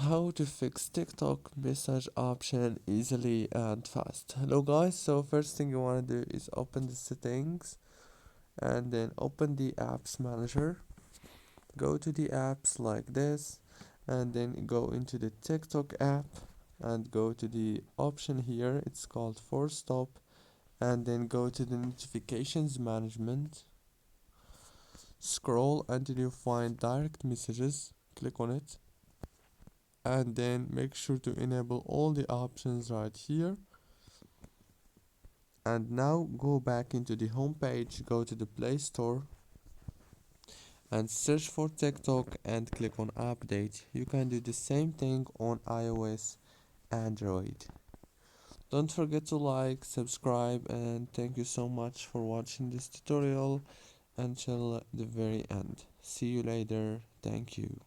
How to fix TikTok message option easily and fast. Hello guys, so first thing you want to do is open the settings and then open the apps manager. Go to the apps like this and then go into the TikTok app and go to the option here, it's called force stop, and then go to the notifications management. Scroll until you find direct messages, click on it and then make sure to enable all the options right here. And now go back into the home page, go to the Play Store and search for TikTok and click on update. You can do the same thing on iOS, Android. Don't forget to like, subscribe, and thank you so much for watching this tutorial until the very end. See you later. Thank you.